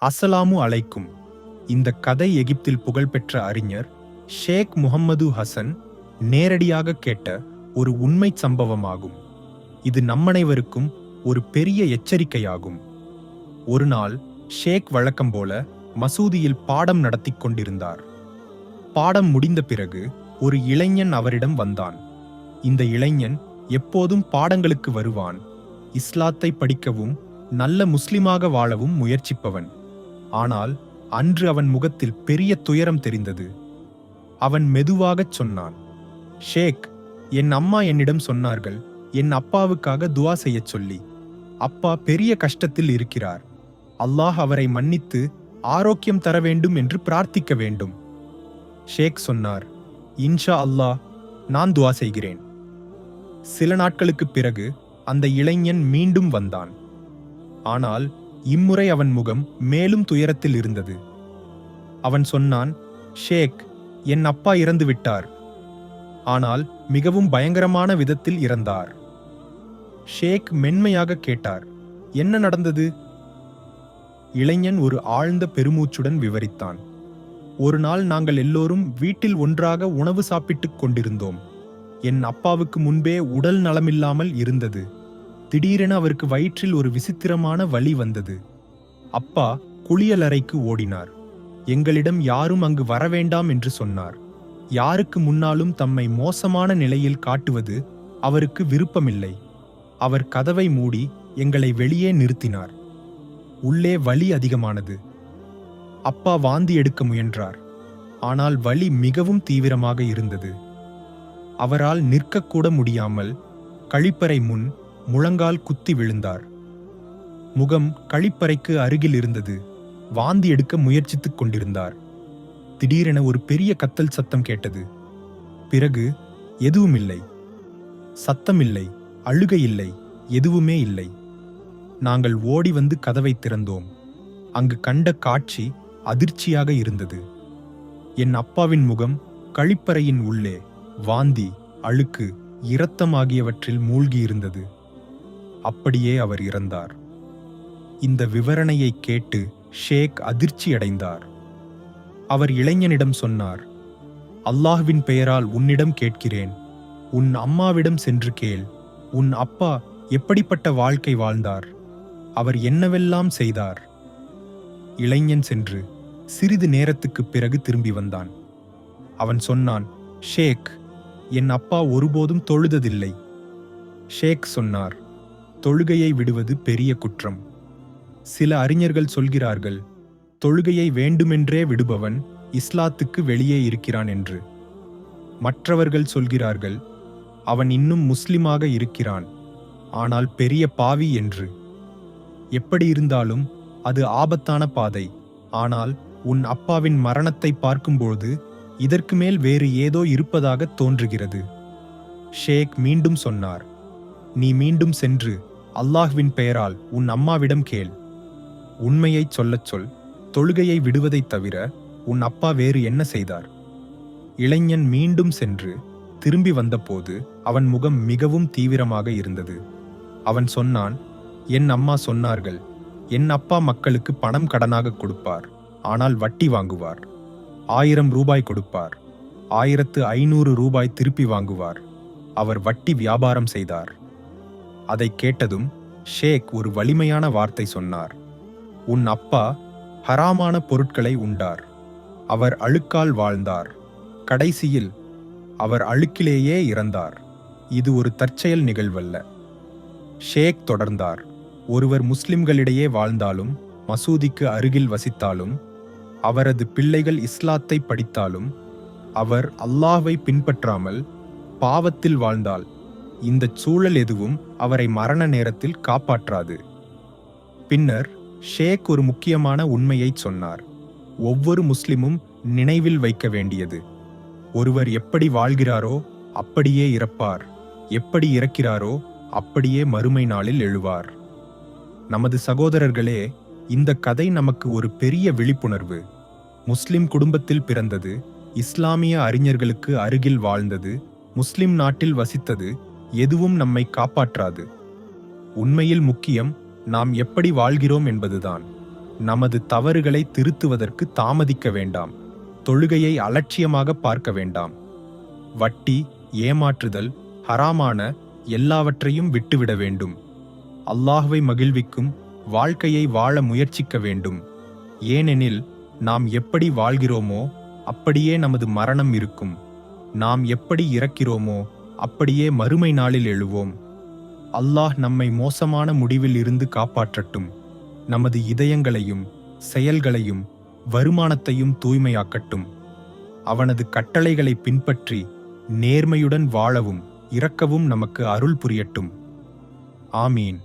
அஸ்ஸலாமு அலைக்கும். இந்த கதை எகிப்தில் புகழ்பெற்ற அறிஞர் ஷேக் முஹம்மது ஹசன் நேரடியாக கேட்ட ஒரு உண்மை சம்பவமாகும். இது நம்மனைவருக்கும் ஒரு பெரிய எச்சரிக்கையாகும். ஒரு நாள் ஷேக் வழக்கம் போல மசூதியில் பாடம் நடத்திக் கொண்டிருந்தார். பாடம் முடிந்த பிறகு ஒரு இளைஞன் அவரிடம் வந்தான். இந்த இளைஞன் எப்போதும் பாடங்களுக்கு வருவான், இஸ்லாத்தை படிக்கவும் நல்ல முஸ்லிமாக வாழவும் முயற்சிப்பவன். ஆனால் அன்று அவன் முகத்தில் பெரிய துயரம் தெரிந்தது. அவன் மெதுவாகச் சொன்னான், ஷேக், என் அம்மா என்னிடம் சொன்னார்கள் என் அப்பாவுக்காக துஆ செய்யச் சொல்லி. அப்பா பெரிய கஷ்டத்தில் இருக்கிறார். அல்லாஹ் அவரை மன்னித்து ஆரோக்கியம் தர வேண்டும் என்று பிரார்த்திக்க வேண்டும். ஷேக் சொன்னார், இன்ஷா அல்லாஹ், நான் துஆ செய்கிறேன். சில நாட்களுக்குப் பிறகு அந்த இளைஞன் மீண்டும் வந்தான். ஆனால் இம்முறை அவன் முகம் மேலும் துயரத்தில் இருந்தது. அவன் சொன்னான், ஷேக், என் அப்பா இறந்து விட்டார். ஆனால் மிகவும் பயங்கரமான விதத்தில் இறந்தார். ஷேக் மென்மையாக கேட்டார், என்ன நடந்தது? இளைஞன் ஒரு ஆழ்ந்த பெருமூச்சுடன் விவரித்தான். ஒரு நாள் நாங்கள் எல்லோரும் வீட்டில் ஒன்றாக உணவு சாப்பிட்டுக் கொண்டிருந்தோம். என் அப்பாவுக்கு முன்பே உடல் நலமில்லாமல் இருந்தது. திடீரென அவருக்கு வயிற்றில் ஒரு விசித்திரமான வலி வந்தது. அப்பா குளியலறைக்கு ஓடினார். எங்களிடம் யாரும் அங்கு வரவேண்டாம் என்று சொன்னார். யாருக்கு முன்னாலும் தம்மை மோசமான நிலையில் காட்டுவது அவருக்கு விருப்பமில்லை. அவர் கதவை மூடி எங்களை வெளியே நிறுத்தினார். உள்ளே வலி அதிகமானது. அப்பா வாந்தி எடுக்க முயன்றார். ஆனால் வலி மிகவும் தீவிரமாக இருந்தது. அவரால் நிற்கக்கூட முடியாமல் கழிப்பறை முன் முழங்கால் குத்தி விழுந்தார். முகம் கழிப்பறைக்கு அருகில் இருந்தது. வாந்தி எடுக்க முயற்சித்துக் கொண்டிருந்தார். திடீரென ஒரு பெரிய கத்தல் சத்தம் கேட்டது. பிறகு எதுவும் இல்லை. சத்தமில்லை, அழுகை இல்லை, எதுவுமே இல்லை. நாங்கள் ஓடி வந்து கதவை திறந்தோம். அங்கு கண்ட காட்சி அதிர்ச்சியாக இருந்தது. என் அப்பாவின் முகம் கழிப்பறையின் உள்ளே வாந்தி, அழுக்கு, இரத்தம் ஆகியவற்றில் மூழ்கியிருந்தது. அப்படியே அவர் இறந்தார். இந்த விவரணையை கேட்டு ஷேக் அதிர்ச்சியடைந்தார். அவர் இளைஞனிடம் சொன்னார், அல்லாஹ்வின் பெயரால் உன்னிடம் கேட்கிறேன், உன் அம்மாவிடம் சென்று கேள். உன் அப்பா எப்படிப்பட்ட வாழ்க்கை வாழ்ந்தார்? அவர் என்னவெல்லாம் செய்தார்? இளைஞன் சென்று சிறிது நேரத்துக்குப் பிறகு திரும்பி வந்தான். அவன் சொன்னான், ஷேக், என் அப்பா ஒருபோதும் தொழுததில்லை. ஷேக் சொன்னார், தொழுகையை விடுவது பெரிய குற்றம். சில அறிஞர்கள் சொல்கிறார்கள், தொழுகையை வேண்டுமென்றே விடுபவன் இஸ்லாத்துக்கு வெளியே இருக்கிறான் என்று. மற்றவர்கள் சொல்கிறார்கள், அவன் இன்னும் முஸ்லிமாக இருக்கிறான், ஆனால் பெரிய பாவி என்று. எப்படி இருந்தாலும் அது ஆபத்தான பாதை. ஆனால் உன் அப்பாவின் மரணத்தை பார்க்கும்போது இதற்கு மேல் வேறு ஏதோ இருப்பதாக தோன்றுகிறது. ஷேக் மீண்டும் சொன்னார், நீ மீண்டும் சென்று அல்லாஹ்வின் பெயரால் உன் அம்மாவிடம் கேள். உண்மையைச் சொல்லச் சொல். தொழுகையை விடுவதைத் தவிர உன் அப்பா வேறு என்ன செய்தார்? இளைஞன் மீண்டும் சென்று திரும்பி வந்தபோது அவன் முகம் மிகவும் தீவிரமாக இருந்தது. அவன் சொன்னான், என் அம்மா சொன்னார்கள், என் அப்பா மக்களுக்கு பணம் கடனாக கொடுப்பார், ஆனால் வட்டி வாங்குவார். 1000 ரூபாய் கொடுப்பார், 1500 ரூபாய் திருப்பி வாங்குவார். அவர் வட்டி வியாபாரம் செய்தார். அதை கேட்டதும் ஷேக் ஒரு வலிமையான வார்த்தை சொன்னார், உன் அப்பா ஹராமான பொருட்களை உண்டார். அவர் அழுக்கால் வாழ்ந்தார். கடைசியில் அவர் அழுக்கிலேயே இறந்தார். இது ஒரு தற்செயல் நிகழ்வல்ல. ஷேக் தொடர்ந்தார், ஒருவர் முஸ்லிம்களிடையே வாழ்ந்தாலும், மசூதிக்கு அருகில் வசித்தாலும், அவரது பிள்ளைகள் இஸ்லாத்தை படித்தாலும், அவர் அல்லாஹ்வை பின்பற்றாமல் பாவத்தில் வாழ்ந்தால் இந்த சூழல் எதுவும் அவரை மரண நேரத்தில் காப்பாற்றாது. பின்னர் ஷேக் ஒரு முக்கியமான உண்மையைச் சொன்னார். ஒவ்வொரு முஸ்லிமும் நினைவில் வைக்க வேண்டியது, ஒருவர் எப்படி வாழ்கிறாரோ அப்படியே இறப்பார், எப்படி இறக்கிறாரோ அப்படியே மறுமை நாளில் எழுவார். நமது சகோதரர்களே, இந்த கதை நமக்கு ஒரு பெரிய விழிப்புணர்வு. முஸ்லிம் குடும்பத்தில் பிறந்தது, இஸ்லாமிய அறிஞர்களுக்கு அருகில் வாழ்ந்தது, முஸ்லிம் நாட்டில் வசித்தது எதுவும் நம்மை காப்பாற்றாது. உண்மையில் முக்கியம் நாம் எப்படி வாழ்கிறோம் என்பதுதான். நமது தவறுகளை திருத்துவதற்கு தாமதிக்க வேண்டாம். தொழுகையை அலட்சியமாக பார்க்க வேண்டாம். வட்டி, ஏமாற்றுதல், ஹராமான எல்லாவற்றையும் விட்டுவிட வேண்டும். அல்லாஹ்வை மகிழ்விக்கும் வாழ்க்கையை வாழ முயற்சிக்க வேண்டும். ஏனெனில் நாம் எப்படி வாழ்கிறோமோ அப்படியே நமது மரணம் இருக்கும். நாம் எப்படி இறக்கிறோமோ அப்படியே மறுமை நாளில் எழுவோம். அல்லாஹ் நம்மை மோசமான முடிவில் இருந்து காப்பாற்றட்டும். நமது இதயங்களையும் செயல்களையும் வருமானத்தையும் தூய்மையாக்கட்டும். அவனது கட்டளைகளை பின்பற்றி நேர்மையுடன் வாழவும் இரக்கவும் நமக்கு அருள் புரியட்டும். ஆமீன்.